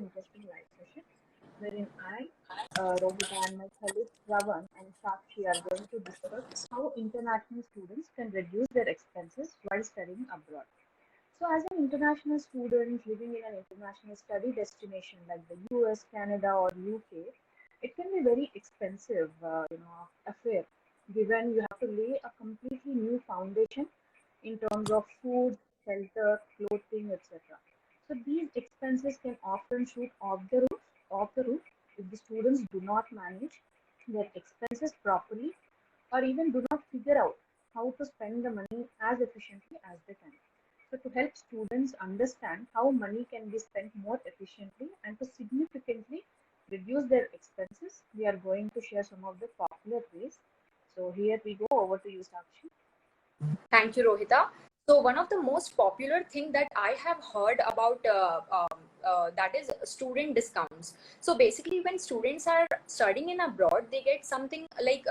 interesting live session wherein Rohita, and my colleague Ravan and Sakshi are going to discuss how international students can reduce their expenses while studying abroad. So, as an international student living in an international study destination like the US, Canada, or UK, it can be very expensive, affair. Given you have to lay a completely new foundation in terms of food, shelter, clothing, etc. So these expenses can often shoot off the roof if the students do not manage their expenses properly or even do not figure out how to spend the money as efficiently as they can. So, to help students understand how money can be spent more efficiently and to significantly reduce their expenses, we are going to share some of the popular ways. So, here we go. Over to you, Sakshi. Thank you, Rohita. So one of the most popular thing that I have heard about that is student discounts. So basically, when students are studying in abroad, they get something like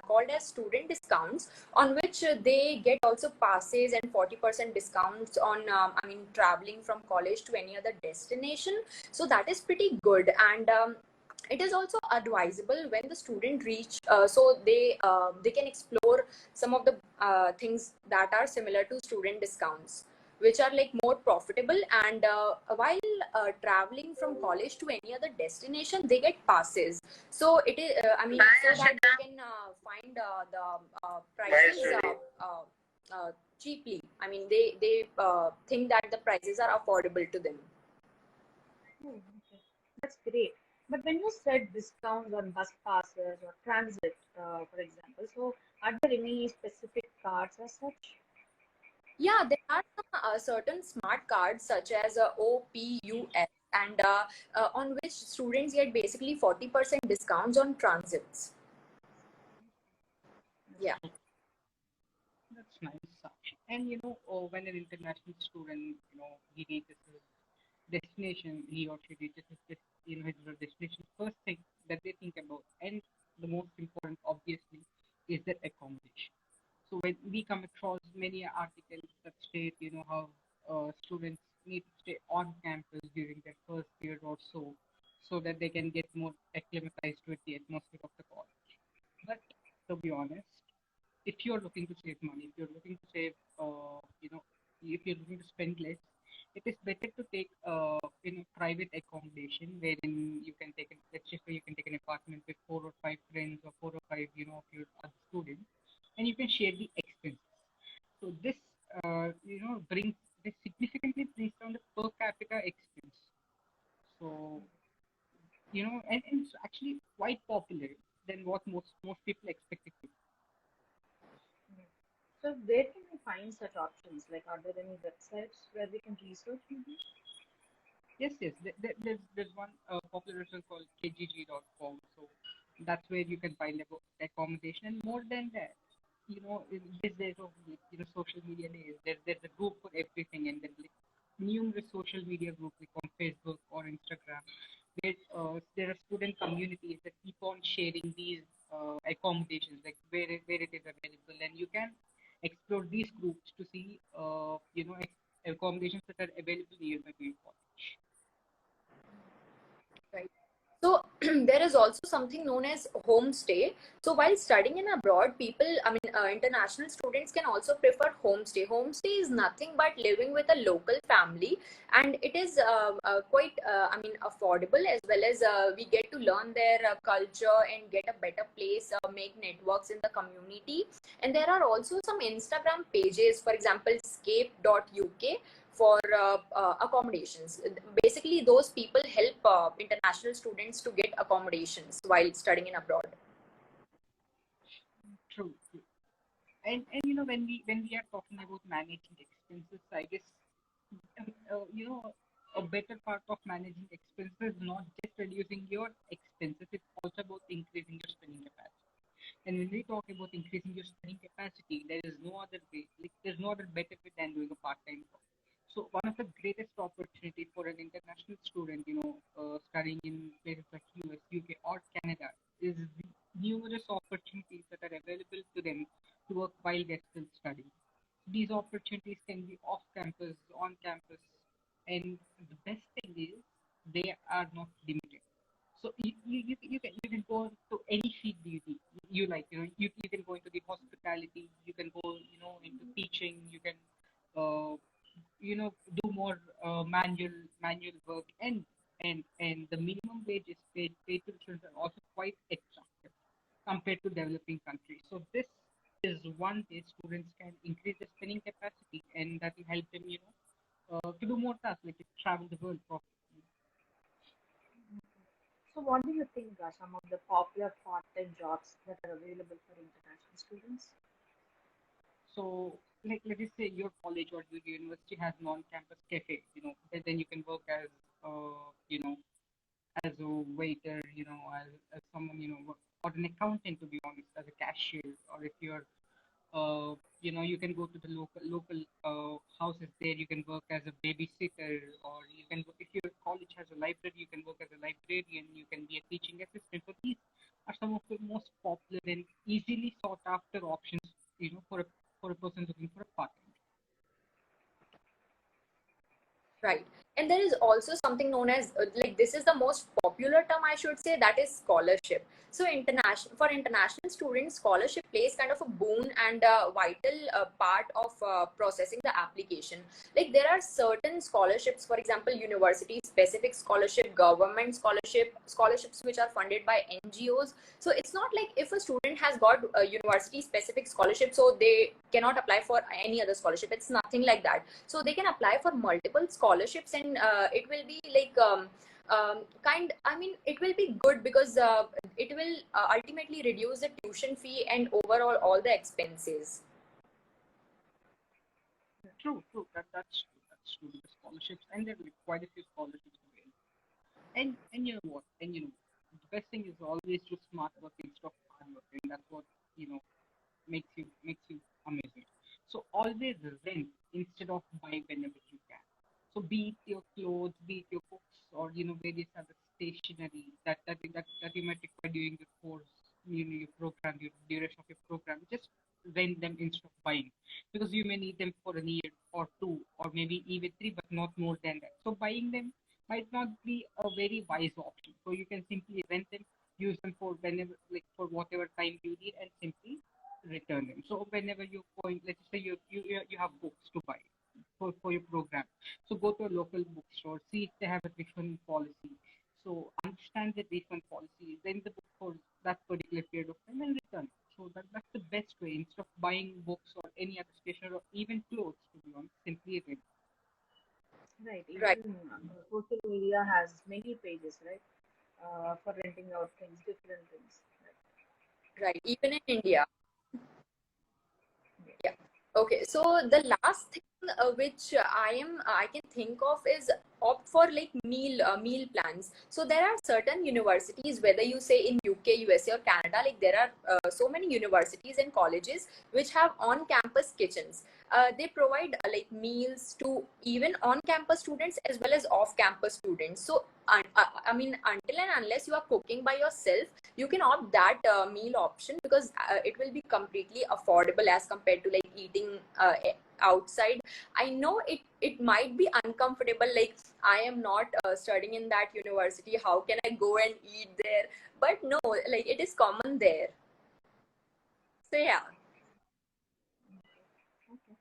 called as student discounts, on which they get also passes and 40% discounts on traveling from college to any other destination. So that is pretty good, and it is also advisable when the student reach so they can explore some of the things that are similar to student discounts, which are like more profitable, and while traveling from college to any other destination, they get passes. So it is so that they can find the prices cheaply. They think that the prices are affordable to them. Oh, okay. That's great. But when you said discounts on bus passes or transit, for example, so are there any specific cards as such? Yeah, there are some certain smart cards such as OPUS, and on which students get basically 40% discounts on transits. Yeah. That's nice, Sakshi. And when an international student, he reaches his destination, he or she reaches his destination, first thing that they think about, and the most important, obviously, is their accommodation. So when we come across many articles that state, how students need to stay on campus during their first year or so that they can get more acclimatized with the atmosphere of the college. But to be honest, if you're looking to save money, if you're looking to save, if you're looking to spend less, it is better to take, private accommodation wherein you can take, let's just say you can take an apartment with 4 or 5 friends or 4 or 5, of your other students, and you can share the expenses. So brings this significantly brings down the per capita expense. So, and it's actually quite popular than what most people expect it to be. So where can we find such options? Like, are there any websites where we can research maybe? Yes, yes. There's one popular website called kgg.com. So that's where you can find about accommodation. And more than that, in these days of social media days, there's a group for everything, and there's like numerous social media groups like on Facebook or Instagram, where there are student communities that keep on sharing these accommodations, like where it is available, and you can explore these groups to see accommodations that are available nearby to your college. Right. So there is also something known as homestay. So while studying in abroad, international students can also prefer homestay. Homestay is nothing but living with a local family, and it is quite, affordable, as well as we get to learn their culture and get a better place, make networks in the community. And there are also some Instagram pages, for example, scape.uk, for accommodations. Basically, those people help international students to get accommodations while studying in abroad. True, true. And when we are talking about managing expenses, I guess a better part of managing expenses is not just reducing your expenses; it's also about increasing your spending capacity. And when we talk about increasing your spending capacity, there is no other way, like there's no other better way than doing a part-time job. So one of the greatest opportunity for an international student, studying in places like US, UK, or Canada, is the numerous opportunities that are available to them to work while they're still studying. These opportunities can be off campus, on campus, and the best thing is they are not limited. So you can go to any field you like. You can go into the hospitality. You can go into teaching. You can uh, do more manual work, and the minimum wage is paid to the children also quite attractive compared to developing countries. So this is one way students can increase their spending capacity, and that will help them to do more tasks like to travel the world profitably. So, what do you think are some of the popular part-time jobs that are available for international students? So, like let us say your college or your university has non-campus cafe, then you can work as as a waiter, as someone, or an accountant, to be honest, as a cashier, or if you're you can go to the local houses there. You can work as a babysitter, or you can if your college has a library, you can work as a librarian. You can be a teaching assistant. So these are some of the most popular and easily sought after options, for a person looking for a part time. Right. And there is also something known as like this is the most popular term I should say, that is scholarship. So international for international students, scholarship plays kind of a boon and a vital part of processing the application. Like there are certain scholarships, for example, university specific scholarship, government scholarship, scholarships which are funded by NGOs. So it's not like if a student has got a university specific scholarship, so they cannot apply for any other scholarship. It's nothing like that. So they can apply for multiple scholarships, and it will be like it will be good because it will ultimately reduce the tuition fee and overall all the expenses. True. That's true. That's true. The scholarships, and there are quite a few scholarships available. And you know what? And the best thing is always to smart work instead of hard work, and that's what you know makes you amazing. So always rent instead of buy whenever you can. So be it your clothes, be it your books, or various other stationery that you might require during your course, your program, your duration of your program. Just rent them instead of buying, because you may need them for a year or two, or maybe even three, but not more than that. So buying them might not be a very wise option. So you can simply rent them, use them for whenever, like for whatever time you need, and simply return them. So whenever you're going, let's say you have books to buy for your program. So go to a local bookstore, see if they have a refund policy. So understand the refund policy, then the book for that particular period of time and return. So that's the best way instead of buying books or any other stationery or even clothes, to be honest, simply rent. Right, Right. even social media has many pages, right, for renting out things, different things. Right. Right. Even in India. Yes. Yeah. Okay. So the last thing which I can think of is opt for like meal plans. So there are certain universities, whether you say in UK, USA, or Canada, like there are so many universities and colleges which have on-campus kitchens. They provide meals to even on-campus students as well as off-campus students. So I mean, until and unless you are cooking by yourself, you can opt that meal option because it will be completely affordable as compared to like eating outside. I know it might be uncomfortable, like I am not studying in that university, how can I go and eat there? But no, like it is common there. So yeah. Okay.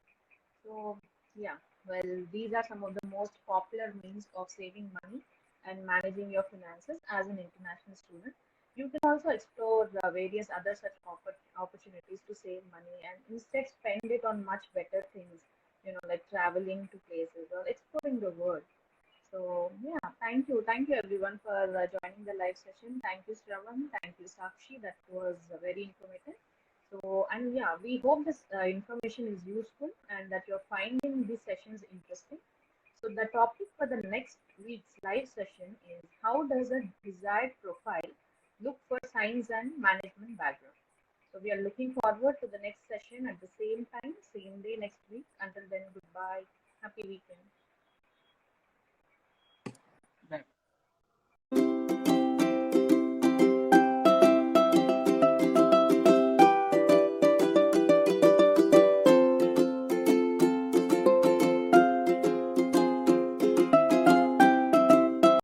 So, yeah, well, these are some of the most popular means of saving money and managing your finances as an international student. You can also explore various other such opportunities to save money and instead spend it on much better things, like traveling to places or exploring the world. So, yeah, thank you everyone for joining the live session. Thank you, Shravan. Thank you, Sakshi. That was very informative. So, and yeah, we hope this information is useful and that you're finding these sessions interesting. So, the topic for the next week's live session is how does a desired profile look for science and management background? So, we are looking forward to the next session at the same time, same day next week. Until then, goodbye. Happy weekend.